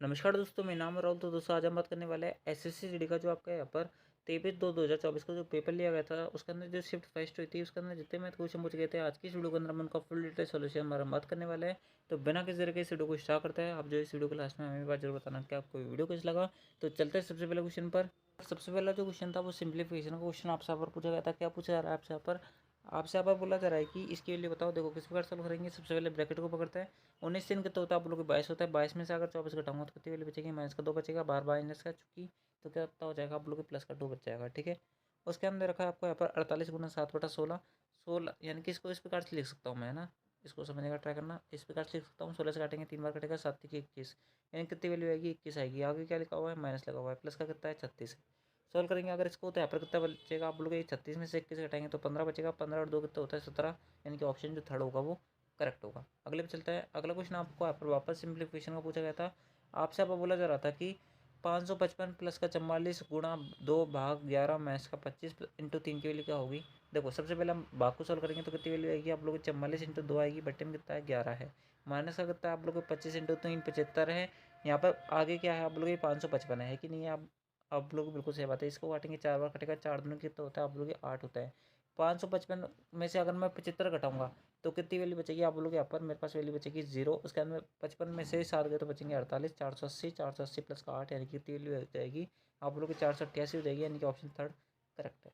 नमस्कार दोस्तों, मेरा नाम है राहुल। तो दोस्तों आज हम बात करने वाले हैं एसएससी जीडी का जो आपका यहाँ पर 23/2/2024 का जो पेपर लिया गया था, उसके अंदर जो शिफ्ट फर्स्ट हुई थी, उसके अंदर जितने मैथ क्वेश्चन पूछे गए थे, आज की इस वीडियो के अंदर हम उनका फुल डिटेल सोल्यूशन हमारा बात करने वाले हैं। तो बिना किसी तरह के इस वीडियो को स्टार्ट करते हैं। आप जो इस वीडियो के लास्ट में हमें बात जरूर बताना कि आपको वीडियो कैसे लगा। तो चलते हैं सबसे पहले क्वेश्चन पर। सबसे पहला जो क्वेश्चन था वो सिंप्लीफिकेशन का क्वेश्चन आपसे यहाँ पर पूछा गया था। क्या पूछा जा रहा है आपसे यहाँ पर बोला जा रहा है कि इसके लिए बताओ। देखो किस प्रकार सॉल्व करेंगे। सबसे पहले ब्रैकेट को पकड़ते हैं। 19 दिन कितना होता है आप लोग 22 होता है। 22 में से अगर 24 घटाऊंगा तो कितनी वैल्यू बचेगी, माइनस का 2 बचेगा। बार बार माइनस का चूंकि तो क्या हो जाएगा आप लोग के प्लस का 2 बच जाएगा। ठीक है, उसके अंदर रखा है आपको यहाँ पर 48 गुना 7/16। 16 यानी कि इसको इस प्रकार से लिख सकता हूँ मैं, ना इसको समझने का ट्राई करना। इस प्रकार से लिख सकता हूँ, 16 से काटेंगे 3 बार कटेगा, 7 की 21, यानी कितनी वैल्यू आएगी 21 आएगी। आगे क्या लिखा हुआ है, माइनस लगा हुआ है, प्लस का कितना है 36। सॉल्व करेंगे अगर इसको तो यहाँ पर कितना बचेगा आप लोग 36 में से 21 घटाएंगे तो 15 बचेगा। 15 और 2 कितना होता है 17, यानी कि ऑप्शन जो थर्ड होगा वो करेक्ट होगा। अगले पे चलता है। अगला क्वेश्चन आपको यहाँ पर वापस सिंप्लीफिकेशन का पूछा गया था। आपसे यहाँ पर बोला जा रहा था कि 555 प्लस का 44 गुणा 2/11 माइनस का 25 इंटू 3 की वैल्यू क्या होगी। देखो सबसे पहले हम भाग को सॉल्व करेंगे तो कितनी वैल्यू आएगी आप लोग 44 इंटू 2 आएगी, बट्टे में कितना है 11 है। माइनस का कितना है आप लोग 25 इंटू 3 75 है। यहाँ पर आगे क्या है आप लोग 555 है कि नहीं है। आप लोग बिल्कुल सही बात है। इसको काटेंगे 4 बार कटेगा, 4 दूनी कितना होता है आप लोग 8 होता है। 555 में से अगर मैं 75 घटाऊंगा तो कितनी वैल्यू बचेगी आप लोग यहाँ पर, मेरे पास वैल्यू बचेगी 0। उसके अंदर 55 में से 7 गए तो बचेंगे 48, 480, 480 प्लस का 8 यानी कि कितनी वैल्यू हो जाएगी आप लोग की 488 हो जाएगी, यानी कि ऑप्शन थर्ड करेक्ट है।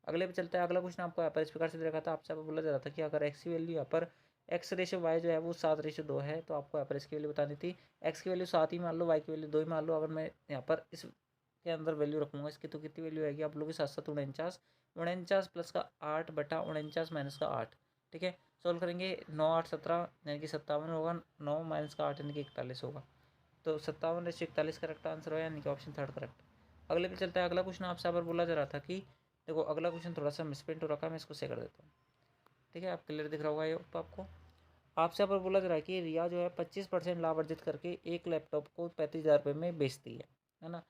अगले पे चलता है। अगला क्वेश्चन आपको यहाँ पर इस प्रकार से दे रखा था। आपसे बोला जा रहा था कि अगर एक्स की वैल्यू यहाँ पर एक्स रेशो वाई जो है वो 7/2 है, तो आपको यहाँ पर इसकी वैल्यू बतानी थी। एक्स की वैल्यू 7 ही मान लो, वाई की वैल्यू 2 ही मान लो। अगर मैं यहाँ पर इस के अंदर वैल्यू रखूंगा इसकी तो कितनी वैल्यू आएगी आप लोग के 7 7 49, 49 प्लस का 8/49 माइनस का 8। ठीक है, सोल्व करेंगे 9 8 17 यानी कि 57 होगा। 9 माइनस का 8 यानी कि 41 होगा। तो 57/41 करेक्ट आंसर हो, यानी कि ऑप्शन थर्ड करेक्ट। अगले पे चलता है। अगला क्वेश्चन आपसे यहाँ पर बोला जा रहा था कि देखो अगला क्वेश्चन थोड़ा सा मिसप्रिंट हो रखा है, मैं इसको से कर देता हूँ। ठीक है, आप क्लियर दिख रहा होगा ये तो आपको। आपसे यहाँ पर बोला जा रहा है कि रिया जो है 25% लाभ अर्जित करके एक लैपटॉप को 35,000 रुपये में बेचती है ना।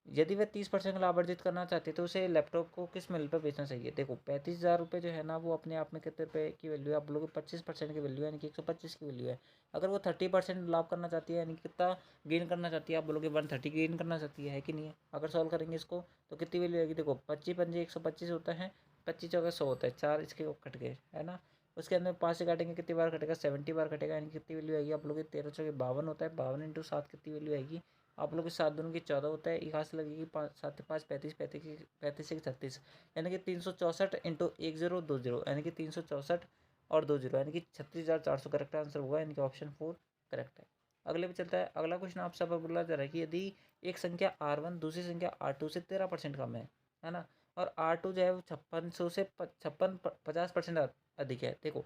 यदि वह 30% का लाभ अर्जित करना चाहती है तो उसे लैपटॉप को किस मूल्य पर बेचना चाहिए। देखो 35,000 रुपये जो है ना वो अपने आप में कितने रुपये की वैल्यू है आप लोगों को 25% की वैल्यू है, यानी कि 125 की वैल्यू है। अगर वो 30% लाभ करना चाहती है, यानी कि कितना गेन करना चाहती है आप बोलोगे 130 गेन करना चाहती है कि नहीं है। अगर सॉल्व करेंगे इसको तो कितनी वैल्यू आएगी। देखो 25 पंजे 125 होता है, 25 चौका 100 होता है, 4 इसके कट गए है ना। उसके अंदर 5 से काटेंगे कितनी बार कटेगा 70 बार कटेगा, यानी कितनी वैल्यू आएगी आप लोग 13 चौके 52 होता है। 52 इंटू 7 कितनी वैल्यू आएगी आप लोग के 7 दूनी की 14 होता है। यहाँ से लगेगी 5 7 5 35 35 से 36, यानी कि 364 इंटू 1020, यानी कि 364 और 20, यानी कि 36,400 करेक्ट आंसर होगा, यानी कि ऑप्शन 4 करेक्ट है। अगले पे चलता है। अगला क्वेश्चन आपसे पर बोला जा रहा है कि यदि एक संख्या R1 दूसरी संख्या R2 से 13% कम है ना, और R2 जो है वो 5600 से 50% अधिक है। देखो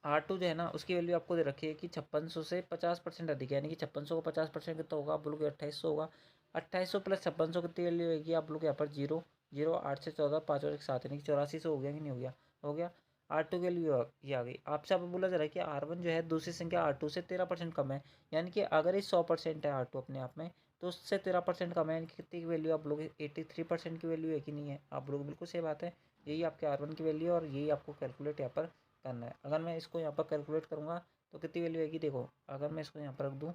R2 जो है ना उसकी वैल्यू आपको दे रखी है कि 5600 से 50% अधिक है, यानी कि 5600 को 50% कितना होगा आप बोलोगे 2800 होगा। 2800 प्लस 5600 कितनी वैल्यू होगी आप लोग यहाँ पर 0 0 8 से 14 5 और 1 7, यानी कि 8400 हो गया कि नहीं हो गया, हो गया। R2 की वैल्यू ये आ गई। आपसे आप बोला जा रहा है कि R1 जो है दूसरी संख्या R2 से 13% कम है, यानी कि अगर ये 100% है R2 अपने आप में तो उससे 13% कम है, यानी कि कितनी की वैल्यू आप लोग 83% की वैल्यू है कि नहीं है। आप लोग बिल्कुल सही बात है, यही आपके R1 की वैल्यू है और यही आपको कैलकुलेट यहाँ पर करना है। अगर मैं इसको यहाँ पर कैलकुलेट करूँगा तो कितनी वैल्यू आएगी। देखो अगर मैं इसको यहाँ पर रख दूँ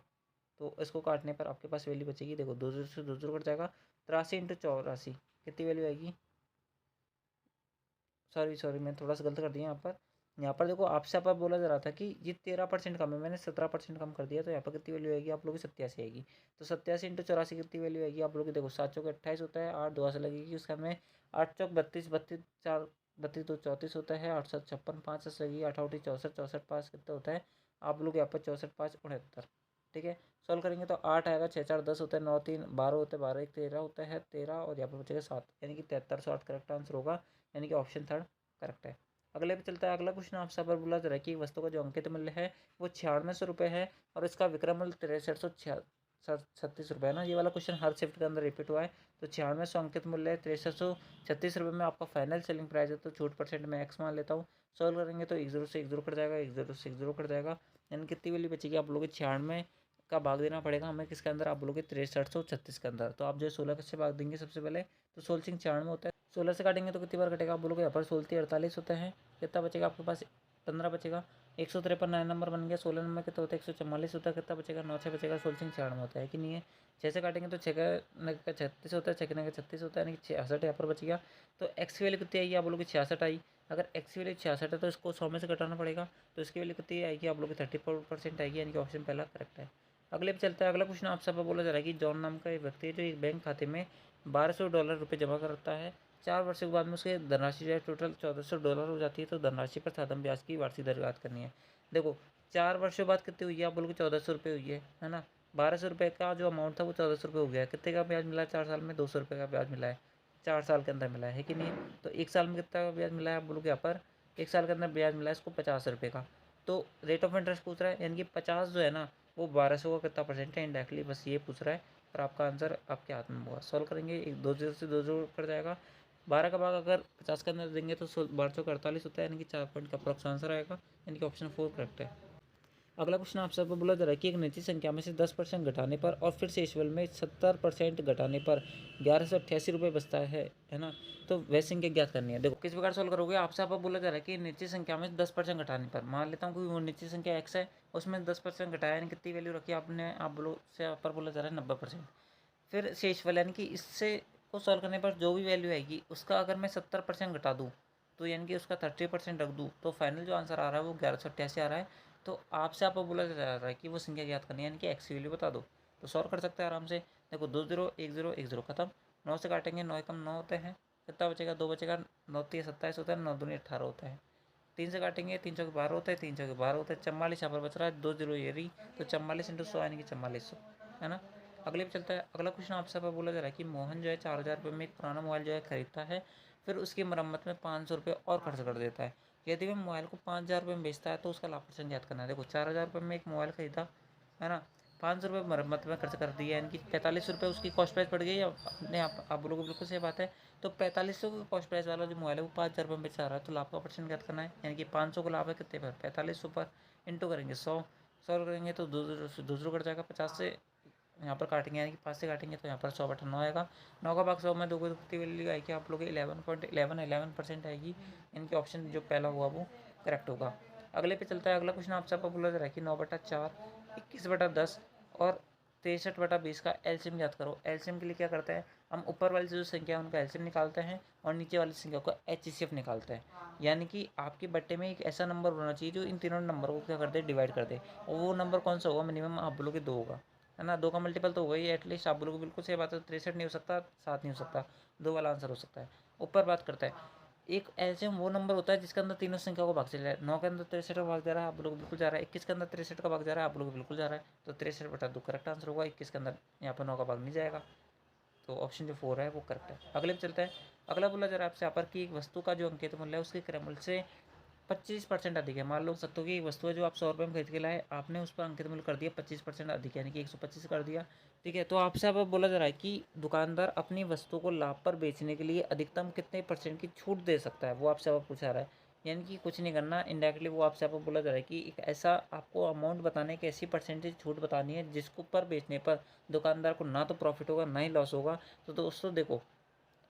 तो इसको काटने पर आपके पास वैल्यू बचेगी। देखो 2 से 2 कट जाएगा, 83 इंटू 84 कितनी वैल्यू आएगी। सॉरी मैं थोड़ा सा गलत कर दिया यहाँ पर। यहाँ पर देखो आपसे यहाँ पर बोला जा रहा था कि ये 13% कम है, मैंने 17% कम कर दिया, तो यहाँ पर कितनी वैल्यू आएगी आप लोग की 87 आएगी। तो 87 इंटू 84 कितनी वैल्यू आएगी आप लोग की। देखो 7 चौक 28 होता है, 8 2 से लगेगी, उसका में 8 चौक 32 32 4 32 2 34 होता है, 8 7 56 5 से लगेगी, 8 8 64 64 5 कितना होता है आप लोग यहाँ पर 64 5 69। ठीक है, सॉल्व करेंगे तो 8 आएगा, 6 4 10 होता है, 9 3 12 होता है, 12 1 13 होता है 13, और यहाँ पर बचेगा 7, यानी कि 7308 करेक्ट आंसर होगा, यानी कि ऑप्शन थर्ड करेक्ट है। अगले पे चलता है। अगला क्वेश्चन आपसे पर बोला जा रहा है कि वस्तु का जो अंकित मूल्य है वो 9600 रुपये है और इसका विक्रय मूल्य 6336 रुपये है ना। ये वाला क्वेश्चन हर शिफ्ट के अंदर रिपीट हुआ है। तो 9600 अंकित मूल्य है, 6336 रुपये में आपका फाइनल सेलिंग प्राइस है, तो छूट परसेंट में एक्स मान लेता हूँ। सॉल्व करेंगे तो 10 से 10 कट जाएगा, 10 से 10 कट जाएगा, यानी कितनी वैल्यू बचेगी आप लोगों को 96 का भाग देना पड़ेगा हमें किसके अंदर आप बोलोगे 6336 के अंदर। तो आप जो 16 से भाग देंगे सबसे पहले, तो 16 96 होता है, 16 से काटेंगे तो कितनी बार कटेगा आप बोलोगे यहाँ पर 16 48 होता है, कितना बचेगा आपके पास 15 बचेगा। 153 9 नंबर बन गया। 16 नंबर कितना होता है 144 होता है। कितना बचेगा 9 6 बचेगा। 16 सिंह 96 होता है कि नहीं है। 6 से काटेंगे तो 6 का 36 होता है। 6 का 36 होता है यानी कि 66 यहाँ पर बच गया। तो एक्स की वैल्यू कितनी आएगी आप लोग की 66 आई। अगर एक्स की वैल्यू 66 है तो इसको 100 में से घटाना पड़ेगा। तो इसकी वैल्यू कितनी आएगी आप लोग की 34% आएगी यानी कि ऑप्शन पहला करेक्ट है। अगले पे चलता है। अगला क्वेश्चन आपसे बोला जा रहा है कि जॉन नाम का एक व्यक्ति है जो एक बैंक खाते में $1200 रुपये जमा करता है। 4 वर्ष के बाद में उसके धनराशि जो है टोटल $1400 हो जाती है। तो धनराशि पर साधन ब्याज की वार्षिक दर याद करनी है। देखो 4 वर्षों बाद कितनी हुई है आप बोलोगे 1400 रुपये हुई है ना। 1200 रुपये का जो अमाउंट था वो 1400 रुपये हो गया है। कितने का ब्याज मिला है 4 साल में 200 रुपये का ब्याज मिला है। 4 साल के अंदर मिला है कि नहीं। तो 1 साल में कितना ब्याज मिला है आप बोलोगे यहाँ पर 1 साल के अंदर ब्याज मिला है इसको 50 रुपये का। तो रेट ऑफ इंटरेस्ट पूछ रहा है यानी कि 50 जो है ना वो 1200 का कितना परसेंट है इंडायरेक्टली बस ये पूछ रहा है। और आपका आंसर आपके हाथ में होगा। सॉल्व करेंगे 2 0 से 2 0 कट जाएगा। 12 का भाग अगर 50 के अंदर देंगे तो 1248 होता है यानी कि 4 पॉइंट का अप्रॉक्स आंसर आएगा यानी कि ऑप्शन 4 करेक्ट है। अगला क्वेश्चन आपसे बोला जा रहा है कि एक निश्चित संख्या में से 10% घटाने पर और फिर से इक्वल में 70% घटाने पर 1188 रुपये बचता है ना। तो वह संख्या ज्ञात करनी है। देखो किस प्रकार सॉल्व करोगे। आपसे बोला जा रहा है कि निश्चित संख्या में 10% घटाने पर मान लेता हूँ कि वो निश्चित संख्या x है उसमें 10% घटाया यानी कितनी वैल्यू रखी आपने आप बोलो से पर बोला जा रहा है 90%। फिर शेष वाला यानी कि इससे को सॉल्व करने पर जो भी वैल्यू आएगी उसका अगर मैं 70% घटा दूँ तो यानी कि उसका 30% रख दूँ तो फाइनल जो आंसर आ रहा है वो 1188 आ रहा है। तो आपसे बोला जा रहा है कि वो संख्या ज्ञात करनी है यानी कि एक्स की वैल्यू बता दो। तो सॉल्व कर सकते हैं आराम से। देखो 2 0 1 0 1 0 खत्म। 9 से काटेंगे 9 कम 9 होते हैं। कितना बचेगा 2 बचेगा। 9 3 27 होता है। 9 दूनी 18 होता है। 3 से काटेंगे 3 चौके 12 होता है। 3 चौके 12 होता है। 44 यहाँ पर बच रहा है 2 0 ये रही। तो 44 इंटू 100 यानी कि 4400 है ना। अगले पे चलता है। अगला क्वेश्चन आपसे बोला जा रहा है कि मोहन जो है 4000 रुपये में एक पुराना मोबाइल जो है खरीदता है फिर उसकी मरम्मत में 500 रुपये और खर्च कर देता है। यदि वह मोबाइल को 5000 रुपये में बेचता है तो उसका लाभ परसेंट याद करना है। देखो 4000 रुपये में एक मोबाइल खरीदा है ना। 500 रुपये मरम्मत में खर्च कर दिया यानी कि 45 रुपये उसकी कॉस्ट प्राइस पड़ गई। अपने आप बोलोगे बिल्कुल सही बात है। तो 4500 का कॉस्ट प्राइस वाला जो मोबाइल है वो 5000 रुपये में बेचा रहा है तो लाभ का परसेंट याद करना है यानी कि 500 को लाभ है कितने पर 4500 पर इंटू करेंगे 100। सॉल्व करेंगे तो 2 0 कट जाएगा। 50 से यहाँ पर काटेंगे यानी कि 5 से काटेंगे तो यहाँ पर 100/9 आएगा। 9 का भाग 100 में दोगे तो कितनी वैल्यू आएगी आप लोग 11% आएगी। इनके ऑप्शन जो पहला हुआ वो करेक्ट होगा। अगले पे चलता है। अगला क्वेश्चन आपसे बोला जा रहा है कि 9/4 21/10 और 63/20 का एलसीएम याद करो। एलसीएम के लिए क्या करते हैं हम ऊपर वाली जो संख्या है उनका एलसीएम निकालते हैं और नीचे वाली संख्या को एचसीएफ निकालते हैं। यानी कि आपके बट्टे में एक ऐसा नंबर होना चाहिए जो इन तीनों नंबर को क्या कर दे डिवाइड कर दे। और वो नंबर कौन सा होगा मिनिमम आप बोलोगे 2 होगा है ना। 2 का मल्टीपल तो होगा ही एटलीस्ट आप बोलोगे बिल्कुल सही बात है। 63 नहीं हो सकता 7 नहीं हो सकता 2 वाला आंसर हो सकता है। ऊपर बात करता है एक एलसीएम वो नंबर होता है जिसके अंदर तीनों संख्या को भाग चला है। 9 के अंदर 63 का भाग जा रहा है आप लोग बिल्कुल जा रहा है। 21 के अंदर 63 का भाग जा रहा है आप लोग बिल्कुल जा रहा है। तो 63/2 करेक्ट आंसर होगा। 21 के अंदर यहाँ पर 9 का भाग नहीं जाएगा तो ऑप्शन जो 4 है वो करेक्ट है। अगले पे चलता है। अगला बोला जा रहा है आपसे यहाँ पर कि एक वस्तु का जो अंकित मूल्य है उसके क्रय मूल्य से 25% अधिक है। मान लो सकते हो कि एक वस्तु है जो आप 100 रुपये में खरीद के लाए आपने उस पर अंकित मूल्य कर दिया 25% अधिक यानी कि 125 कर दिया। ठीक है। तो आपसे अब बोला जा रहा है कि दुकानदार अपनी वस्तु को लाभ पर बेचने के लिए अधिकतम कितने % की छूट दे सकता है वो आपसे अब पूछा रहा है। यानी कि कुछ नहीं करना इनडायरेक्टली वो आपसे अब बोला जा रहा है कि एक ऐसा आपको अमाउंट बताने की ऐसी परसेंटेज छूट बतानी है जिसको पर बेचने पर दुकानदार को ना तो प्रॉफिट होगा ना ही लॉस होगा। तो दोस्तों देखो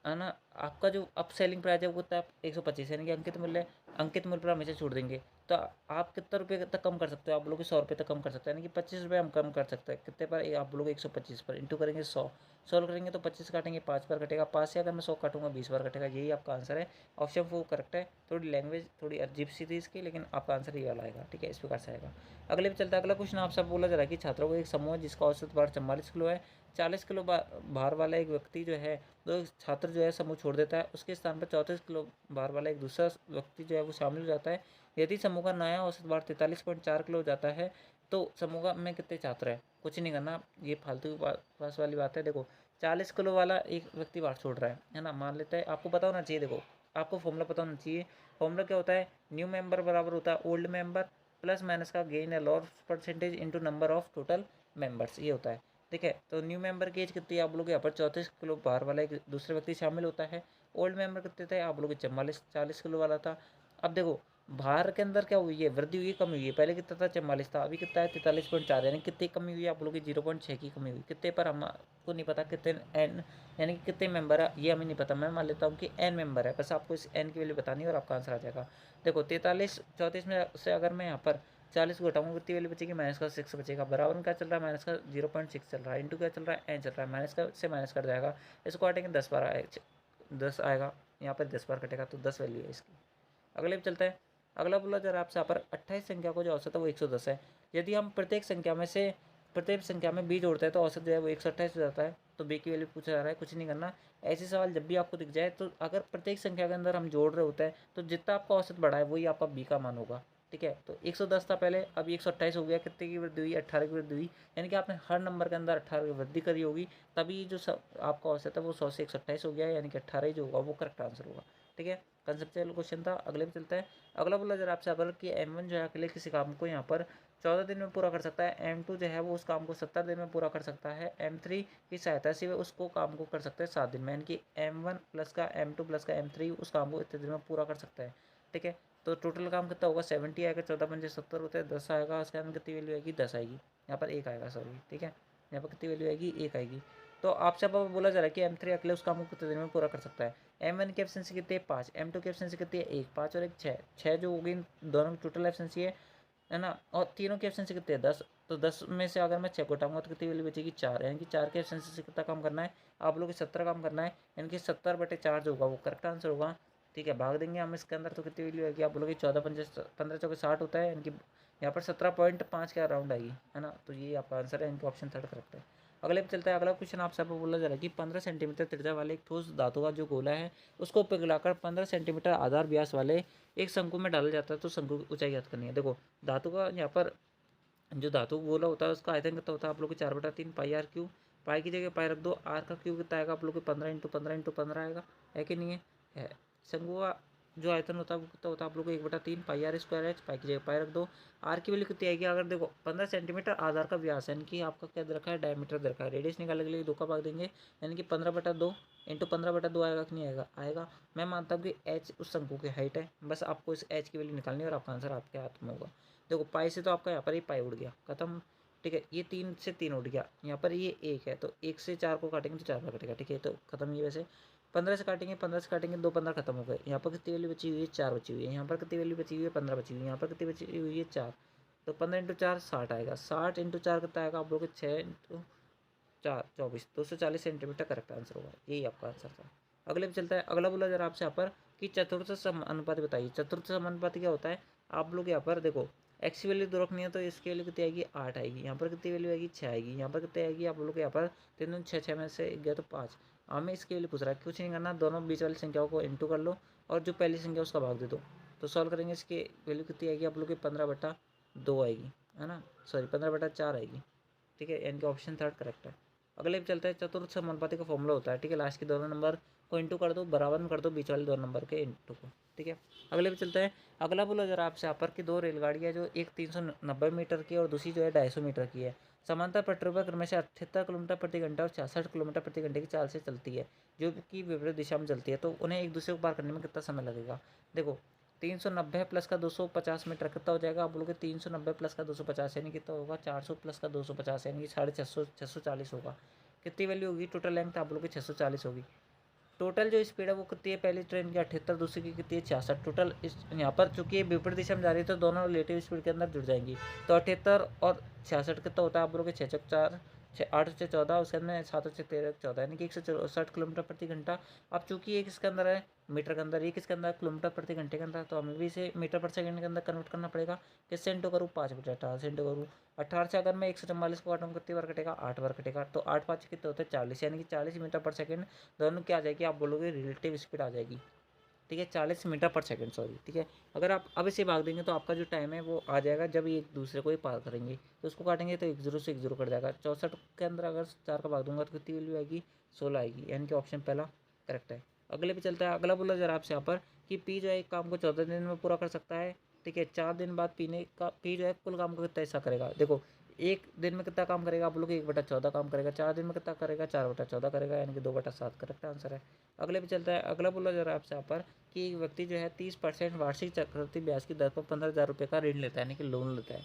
है ना आपका जो अप सेलिंग प्राइस है वो कितना 125 यानी कि अंकित मूल्य पर हमेशा छोड़ देंगे। तो आप कितना रुपये तक कम कर सकते हो आप बोलोगे 100 रुपये तक कम कर सकते हैं यानी कि 25 रुपये हम कम कर सकते हैं कितने पर आप बोलोगे 125 पर इंटू करेंगे 100। सॉल्व करेंगे तो 25 काटेंगे 5 बार कटेगा 5 से अगर मैं 100 काटूंगा 20 बार कटेगा। यही आपका आंसर है। ऑप्शन 4 करेक्ट है। थोड़ी लैंग्वेज थोड़ी अजीब सी थी इसकी लेकिन आपका आंसर ये वाला आएगा। ठीक है इस प्रकार से आएगा। अगले पे चलता है। अगला क्वेश्चन आपसे बोला जा रहा है कि छात्रों को एक समूह है जिसका औसत भार 44 किलो है। 40 किलो भार वाला एक व्यक्ति जो है दो छात्र जो है समूह छोड़ देता है उसके स्थान पर 34 किलो भार वाला एक दूसरा व्यक्ति जो है वो शामिल हो जाता है। यदि समूह का नया औसत भार 43.4 किलो हो जाता है तो समूह में कितने छात्र हैं। कुछ नहीं करना ये फालतू की पास वाली बात है। देखो 40 किलो वाला एक व्यक्ति भार छोड़ रहा है ना मान लेते हैं। आपको पता होना चाहिए देखो आपको फॉर्मूला पता होना चाहिए। फॉर्मूला क्या होता है न्यू मेंबर बराबर होता है ओल्ड मेंबर प्लस माइनस का गेन या loss percentage into number of total members ये होता है। ठीक है। तो न्यू मेंबर की एज कितनी है आप लोग यहाँ पर 34 किलो भार वाला एक दूसरे व्यक्ति शामिल होता है। ओल्ड मेंबर कितने थे आप लोग 44 40 किलो वाला था। अब देखो भार के अंदर क्या हुई है, वृद्धि हुई है, कमी हुई है। पहले कितना था, 44 था, अभी कितना है, 43.4, यानी कितनी कमी हुई है आप लोगों की, 0.6 की कमी हुई। कितने पर हमको नहीं पता, कितने एन यानी कि कितने मेंबर है ये हमें नहीं पता। मैं मान लेता हूँ कि एन मेंबर है, बस आपको इस एन की वैल्यू बतानी है और आपका आंसर आ जाएगा। देखो 43 34 में से अगर मैं यहाँ पर 40 को घटाऊंगा, कितनी वैल्यू बचेगी, माइनस का 6 बचेगा। बराबर में क्या चल रहा है, माइनस का 0.6 चल रहा है, इंटू क्या चल रहा है, एन चल रहा है, माइनस का से माइनस कट जाएगा। इसको काटेंगे 10 बार 10 आएगा, यहाँ पर 10 बार कटेगा, तो 10 वैल्यू है इसकी। अगले पे चलता है। अगला बोला जरा आपसे यहाँ पर 28 संख्या को जो औसत है वो 110 है। यदि हम प्रत्येक संख्या में बी जोड़ते हैं तो औसत जो है वो 128 हो जाता है। तो बी की वैल्यू पूछा जा रहा है, कुछ नहीं करना। ऐसे सवाल जब भी आपको दिख जाए तो अगर प्रत्येक संख्या के अंदर हम जोड़ रहे होते हैं तो जितना आपका औसत बढ़ा है वही आपका बी का मान होगा। ठीक है, तो 110 था पहले, अभी 128 हो गया। कितने की वृद्धि हुई, 18 की वृद्धि हुई, यानी कि आपने हर नंबर के अंदर 18 की वृद्धि करी होगी, तभी जो आपका औसत है वो 100 से 128 हो गया, यानी कि 18 ही जो होगा वो करेक्ट आंसर होगा। ठीक है, कंसेप्चुअल क्वेश्चन था। अगले पे चलता है। अगला बोला जरा आपसे अगर कि M1 जो है अकेले किसी काम को यहाँ पर 14 दिन में पूरा कर सकता है, M2 जो है वो उस काम को 70 दिन में पूरा कर सकता है, M3 की सहायता से वो उसको काम को कर सकते हैं 7 दिन में, यानी कि M1 प्लस का M2 प्लस का M3 उस काम को इतने दिन में पूरा कर सकता है। ठीक है, तो टोटल काम कितना होगा, 70 आएगा, 14 पंजे 70 होते हैं, 10 आएगा, उसके अंदर कितनी वैल्यू आएगी, 10 आएगी, यहाँ पर 1 आएगा, सॉरी। ठीक है, यहाँ पर कितनी वैल्यू आएगी, 1 आएगी। तो आपसे अब बोला जा रहा है कि M3 अकेले उस काम को कितने दिन में पूरा कर सकता है। M1 की एफिशिएंसी कितनी है, 5, M2 की एफिशिएंसी कितनी है, 1, 5 और 1 6, 6 जो होगी दोनों की टोटल एफिशिएंसी है ना, और तीनों की एफिशिएंसी कितनी है, 10। तो 10 में से अगर मैं 6 को हटाऊंगा तो कितनी वैल्यू बचेगी, 4, यानी कि 4 की एफिशिएंसी से कितना काम करना है आप लोग को, 70 काम करना है, यानी कि 70/4 जो होगा वो करेक्ट आंसर होगा। ठीक है, भाग देंगे हम इसके अंदर तो कितनी वैल्यू आएगी, आप बोलोगे 14 पंजे 15 चौके 60 होता है, यानी कि यहाँ पर 17.5 के अराउंड आएगी, है ना। तो ये आपका आंसर है, इनका ऑप्शन थर्ड करेक्ट है। अगले पे चलता है। अगला क्वेश्चन आपसे बोला जा रहा है कि 15 सेंटीमीटर त्रिज्या वाले एक ठोस धातु का जो गोला है उसको पिघलाकर 15 सेंटीमीटर आधार व्यास वाले एक शंकु में डाला जाता है, तो शंकु की ऊंचाई ज्ञात करनी है। देखो धातु का यहाँ पर जो धातु गोला होता है उसका आयतन कितना होता है आप लोग को, 4/3 पाई आर क्यू। पाई की जगह पाई रख दो, आर का क्यू कितना आएगा आप लोग को, 15 × 15 × 15 आएगा, है कि नहीं है। शंकु का जो आयतन होता है वो कितना होता है आप लोग को, 1/3 पाई आर स्क्वायर एच। पाई की जगह पाई रख दो, आर की वैल्यू कितनी आएगी, अगर देखो 15 सेंटीमीटर आधार का व्यास है, यानी कि आपका क्या दे रखा है, डायमीटर दे रखा है। रेडियस निकालने के लिए 2 का भाग देंगे, यानी कि 15/2 इंटू 15/2 आएगा कि नहीं आएगा, आएगा। मैं मानता हूँ कि एच उस शंकु की हाइट है, बस आपको इस एच की वैल्यू निकालनी है और आपका आंसर आपके हाथ में होगा। देखो पाई से तो आपका यहाँ पर ही पाई उड़ गया, खत्म। ठीक है, ये 3 से 3 उड़ गया, यहाँ पर ये 1 है तो 1 से 4 को काटेंगे तो 4 बार कटेगा। ठीक है, तो खत्म। ये वैसे 15 से काटेंगे, 15 से काटेंगे 2 15 खत्म हो गए। यहाँ पर कितनी वैल्यू बची हुई है, 4 बची हुई है। यहाँ पर कितनी वैल्यू बची हुई है, 15 बची हुई है। यहाँ पर कितनी बची हुई है, 4। तो 15 × 4 60 आएगा, 60 × 4 कितना आएगा आप लोग 6 × 4 24, 240 सेंटीमीटर करेक्ट आंसर होगा, यही आपका आंसर था। अगले पे चलता है। अगला बोला जरा आपसे यहाँ पर कि चतुर्थ समानुपाती बताइए। चतुर्थ समानुपाती क्या होता है, आप लोग यहाँ पर देखो एक्स की वैल्यू दो रखनी है तो इसकी वैल्यू कितनी आएगी, 8 आएगी। यहाँ पर कितनी वैल्यू आएगी, 6 आएगी। यहाँ पर कितनी आएगी आप लोग यहाँ पर 3 6 6 में से गया तो 5। हमें इसकी वैल्यू पूछ रहा है, कुछ नहीं करना, दोनों बीच वाली संख्याओं को इंटू कर लो और जो पहली संख्या उसका भाग दे दो। तो सॉल्व करेंगे, इसकी वैल्यू कितनी आएगी आप लोग की, 15/2 आएगी, है ना, सॉरी 15/4 आएगी। ठीक है, यानी कि ऑप्शन थर्ड करेक्ट है। अगले पे चलते हैं। चतुर्थ समानुपाती का फॉर्मूला होता है, ठीक है, लास्ट के दोनों नंबर को इंटू कर दो, बराबर में कर दो बीच वाले 2 नंबर के इंटू को। ठीक है, अगले पे चलते हैं। अगला बोला जरा आपसे यहाँ पर कि 2 रेलगाड़ियाँ जो एक 390 मीटर की और दूसरी जो है 250 मीटर की है, समांतर पटरी पर क्रमशः 78 किलोमीटर प्रति घंटा और 66 किलोमीटर प्रति घंटे की चाल से चलती है, जो कि विपरीत दिशा में चलती है, तो उन्हें एक दूसरे को पार करने में कितना समय लगेगा। देखो 390 प्लस का 250 मीटर कितना हो जाएगा आप बोलोगे, 390 प्लस का 250 यानी कितना होगा, 400 प्लस का 250 यानी कि 650 640 होगा। कितनी वैल्यू होगी, टोटल लेंथ आप बोलोगे 640 होगी। टोटल जो स्पीड है वो कितनी है, पहली ट्रेन की 78, दूसरी की कितनी है 66। टोटल इस यहाँ पर चूंकि ये विपरीत दिशा में जा रही है तो दोनों रिलेटिव स्पीड के अंदर जुड़ जाएंगी। तो 78 और 66 कितना होता है आप बोलोगे, 6 चौक 4, 8 से 14, उसके अंदर 7 से 13 14, यानी कि 164 किलोमीटर प्रति घंटा। अब चूंकि ये किसके अंदर है, मीटर के अंदर, ये किसके अंदर किलोमीटर प्रति घंटे के अंदर, तो हमें भी इसे मीटर पर सेकंड के अंदर कन्वर्ट करना पड़ेगा। किससे इंटू करूँ, 5/18 से इंटू करूँ। 18 से अगर मैं 144 को काटूँ कितनी बार कटेगा, 8 बार कटेगा। तो 8 5 कितने होते हैं, 40, यानी कि 40 मीटर पर सेकंड दोनों क्या आ जाएगी आप बोलोगे, रिलेटिव स्पीड आ जाएगी। ठीक है, 40 मीटर पर सेकंड, सॉरी। ठीक है, अगर आप अब इसे भाग देंगे तो आपका जो टाइम है वो आ जाएगा जब ये एक दूसरे को ही पार करेंगे, तो उसको काटेंगे तो 1 0 से 1 0 कट जाएगा। 64 के अंदर अगर 4 का भाग दूंगा तो कितनी वैल्यू आएगी, 16 आएगी, यानी कि ऑप्शन पहला करेक्ट है। अगले पे चलता है। अगला बोला जरा आपसे यहाँ पर कि पी जो है एक काम को 14 दिन में पूरा कर सकता है। ठीक है, 4 दिन बाद पीने का पी जो है कुल काम को कितना हिस्सा करेगा। देखो एक दिन में कितना काम करेगा आप लोग 1/14 काम करेगा। 4 दिन में कितना करेगा 4/14 करेगा, यानी कि 2/7 करेक्ट आंसर है। अगले पे चलता है। अगला बोला जा रहा है आपसे यहाँ पर कि एक व्यक्ति जो है 30% वार्षिक चक्रवृद्धि ब्याज की दर पर 15,000 रुपये का ऋण लेता है, यानी कि लोन लेता है।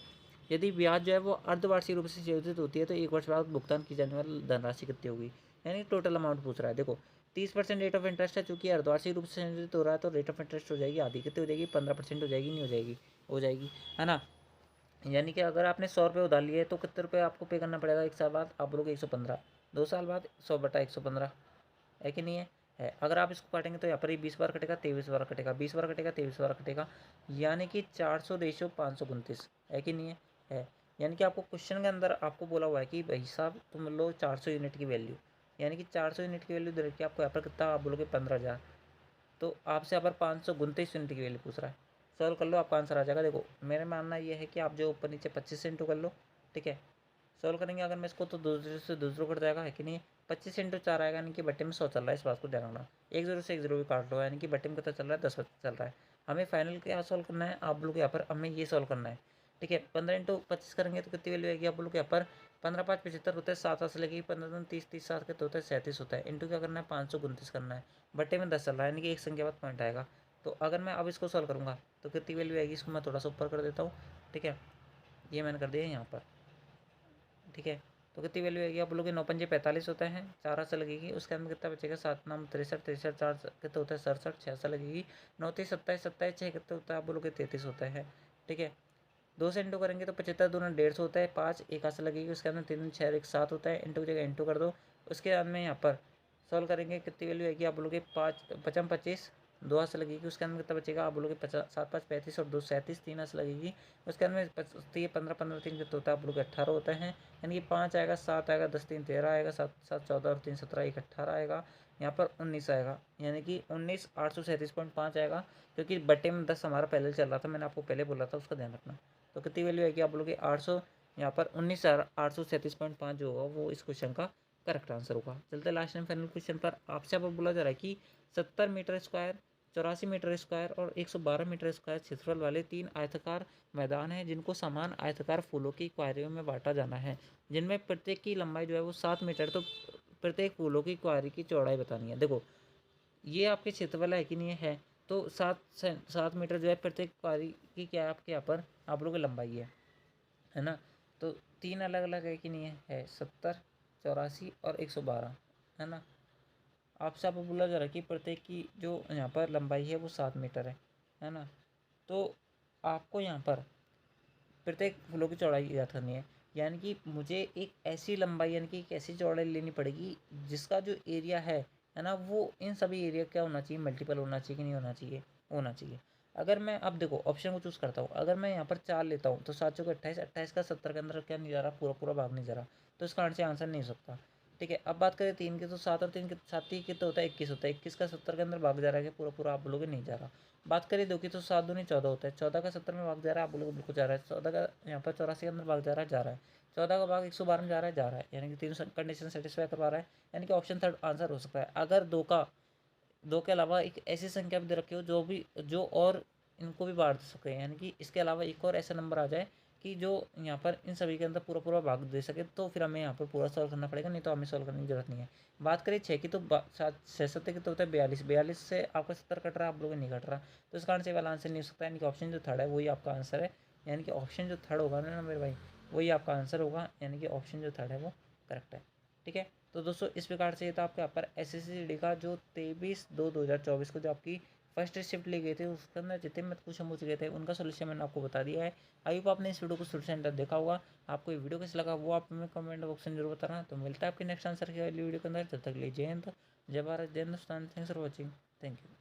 यदि ब्याज जो है वो अर्धवार्षिक रूप से संयोजित होती है तो 1 वर्ष बाद भुगतान की जाने वाली धनराशि कितनी होगी, यानी टोटल अमाउंट पूछ रहा है। देखो 30% रेट ऑफ इंटरेस्ट है, चूंकि अर्धवार्षिक रूप से संयोजित हो रहा है तो रेट ऑफ इंटरेस्ट हो जाएगी आधी, कितनी हो जाएगी 15% हो जाएगी, नहीं हो जाएगी, हो जाएगी, है ना। यानी कि अगर आपने 100 रुपये उधार लिए तो कितने रुपये आपको पे करना पड़ेगा 1 साल बाद, आप लोग 115, 2 साल बाद 100/115, है कि नहीं है। अगर आप इसको काटेंगे तो यहाँ पर ही 20 बार कटेगा, 23 बार कटेगा, 20 बार कटेगा, 23 बार कटेगा, यानी कि 400/529, है कि नहीं है। यानी कि आपको क्वेश्चन के अंदर आपको बोला हुआ है कि भाई साहब तुम लो 400 यूनिट की वैल्यू, यानी कि 400 यूनिट की वैल्यू दे रखी है आपको यहाँ पर, कितना आप बोलोगे 15,000, तो आपसे यहाँ पर 529 यूनिट की वैल्यू पूछ रहा है। सॉल्व कर लो, आपका आंसर आ जाएगा। देखो मेरा मानना ये है कि आप जो ऊपर नीचे 25 इंटू कर लो, ठीक है। सॉल्व करेंगे अगर मैं इसको तो दूसरे से दूसरों कट जाएगा, है कि नहीं। 25 इंटू 4 आएगा, यानी कि बट्टे में 100 चल रहा है, इस बात को ध्यान रखना। 1 0 से 1 0 भी काट लो, यानी कि बट्टे में कितना चल रहा है 10 चल रहा है। हमें फाइनल क्या सॉल्व करना है आप लोग यहाँ पर, हमें ये सॉल्व करना है, ठीक है। 15 इंटू 25 करेंगे तो कितनी वैल्यू आएगी आप लोग यहाँ पर, 15 5 75 होता है, 7 से लगेगी, 15 दूनी 30, 30 7 के तो होता है 37 होता है, इंटू क्या करना है 529 करना है, बट्टे में 10 चल रहा है, यानी कि एक संख्या बाद पॉइंट आएगा। तो अगर मैं अब इसको सॉल्व करूँगा तो कितनी वैल्यू आएगी, इसको मैं थोड़ा सा ऊपर कर देता हूँ, ठीक है। ये मैंने कर दिया यहाँ पर, ठीक है। तो कितनी वैल्यू आएगी आप लोग के 9 पंजे 45 होता है, 4 से लगेगी, उसके अंदर कितना बचेगा 7 9 63, 63 4 कितना होता है 67, 6 से लगेगी, 9 3 27, 27 6 कितना होता है आप लोग के 33 होता है, ठीक है। 2 से इंटू करेंगे तो 75 दूना 150 होता है, 5 1 हाथ से लगेगी, उसके अंदर 3 6 1 7 होता है, इंटू की जगह इंटू कर दो। उसके बाद में यहाँ पर सॉल्व करेंगे कितनी वैल्यू आएगी आप बोलोगे 5 5 25, 2 हाथ से लगेगी, उसके अंदर कितना बचेगा आप बोलोगे 50 7 5 35 और 2 37, 3 हाथ से लगेगी, उसके अंदर 15 15 3 कितना होता है आप लोग 18 होता है, यानी कि 5 आएगा 7 आएगा 10 3 13 आएगा, 7 7 14 और 3 17 1 18 आएगा, यहाँ पर 19 आएगा, यानी कि 19,837.5 आएगा, क्योंकि बट्टे में 10 हमारा पहले चल रहा था, मैंने आपको पहले बोला था, उसका ध्यान रखना। तो कितनी वैल्यू आएगी आप बोलोगे 800, यहाँ पर 19,837.5 जो होगा वो इस क्वेश्चन का करेक्ट आंसर होगा। चलते लास्ट एंड फाइनल क्वेश्चन पर। आपसे अब बोला जा रहा है कि 70 मीटर स्क्वायर, 84 मीटर स्क्वायर और 112 मीटर स्क्वायर क्षेत्रफल वाले 3 आयताकार मैदान हैं, जिनको समान आयताकार फूलों की क्यारियों में बांटा जाना है, जिनमें प्रत्येक की लंबाई जो है वो 7 मीटर, तो प्रत्येक फूलों की क्यारी की चौड़ाई बतानी है। देखो ये आपके क्षेत्रफल है कि नहीं है, तो 7 मीटर जो है प्रत्येक क्यारी की क्या है आपके यहाँ पर आप लोगों की लंबाई है ना। तो 3 अलग अलग है कि नहीं है 70 84 और 112, है ना। आपसे आपको बोला जा रहा है कि प्रत्येक की जो यहाँ पर लंबाई है वो 7 मीटर है ना। तो आपको यहाँ पर प्रत्येक फूलों की चौड़ाई ज्ञात करनी है, यानी कि मुझे एक ऐसी लंबाई यानी कि एक ऐसी चौड़ाई लेनी पड़ेगी जिसका जो एरिया है ना, वो इन सभी एरिया क्या होना चाहिए, मल्टीपल होना चाहिए कि नहीं होना चाहिए, होना चाहिए। अगर मैं अब देखो ऑप्शन को चूज़ करता हूँ, अगर मैं यहाँ पर 4 लेता हूँ तो 7 चौके 28, 28 का 70 के अंदर क्या नहीं जा रहा, पूरा पूरा भाग नहीं जा रहा, तो इसका आंसर नहीं हो सकता, ठीक है। अब बात करें 3 की, तो 7 और 3 के 7 ही कितना होता है 21 होता है, 21 का 70 के अंदर भाग जा रहा है कि पूरा पूरा आप बोलोगे नहीं जा रहा। बात करें 2 की, तो 7 दूनी 14 होता है, 14 का 70 में भाग जा रहा है आप बोलोगे बिल्कुल जा रहा है, 14 का यहाँ पर 84 के अंदर भाग जा रहा है, जा रहा है, 14 का भाग 112 में जा रहा है, जा रहा है, यानी कि 3 कंडीशन सेटिस्फाई करवा रहा है, यानी कि ऑप्शन थर्ड आंसर हो सकता है। अगर 2 के अलावा एक ऐसी संख्या भी दे रखी हो जो भी जो और इनको भी बांट सके, यानी कि इसके अलावा एक और ऐसा नंबर आ जाए कि जो यहाँ पर इन सभी के अंदर पूरा पूरा भाग दे सके, तो फिर हमें यहाँ पर पूरा सॉल्व करना पड़ेगा, नहीं तो हमें सॉल्व करने की जरूरत नहीं है। बात करें 6 की, तो 6 7 की तो होता है 42, 42 से आपका 70 कट रहा है, आप लोगों नहीं कट रहा, तो इस कारण से वाला आंसर नहीं हो सकता, यानी कि ऑप्शन जो थर्ड है वही आपका आंसर है, यानी कि ऑप्शन जो थर्ड होगा ना मेरे भाई, वही आपका आंसर होगा, यानी कि ऑप्शन जो थर्ड है वो करेक्ट है, ठीक है। तो दोस्तों इस प्रकार से ये था आपके यहाँ पर SSC का जो 23/2/2024 को जो आपकी फर्स्ट शिफ्ट ली गई थी, उसके अंदर जितने मैथ क्वेश्चन पूछे गए थे उनका सोल्यूशन मैंने आपको बता दिया है। आई होप आपने इस वीडियो को शुरू से एंड तक देखा होगा। आपको ये वीडियो कैसा लगा वो आप हमें कमेंट बॉक्स में जरूर बताना। तो मिलता है आपके नेक्स्ट आंसर की अगली वीडियो के अंदर, जब तक के लिए जय हिंद, जय भारत, जय Hindustan, thanks for watching, thank you.